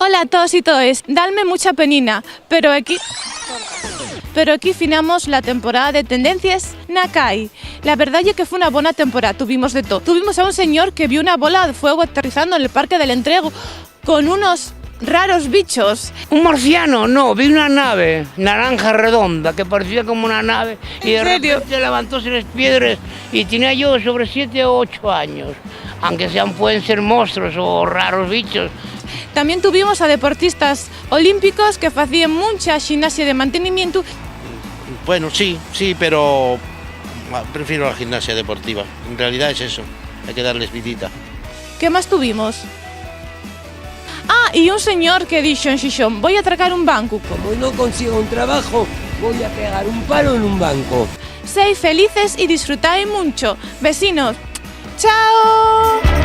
Hola a todos y todas, dadme mucha penina, pero aquí finamos la temporada de Tendencias Nakai. La verdad es que fue una buena temporada, tuvimos de todo. Tuvimos a un señor que vio una bola de fuego aterrizando en el Parque del Entrego con unos raros bichos. Un marciano, no, vi una nave naranja redonda que parecía como una nave y de repente levantóse las piedras y tenía yo sobre 7 o 8 años, aunque pueden ser monstruos o raros bichos. También tuvimos a deportistas olímpicos que hacían mucha gimnasia de mantenimiento. Bueno, sí, pero prefiero la gimnasia deportiva. En realidad es eso, hay que darles vidita. ¿Qué más tuvimos? Ah, y un señor que dijo en Xixón, voy a atracar un banco. Como no consigo un trabajo, voy a pegar un palo en un banco. Sed felices y disfrutáis mucho. Vecinos, ¡chao!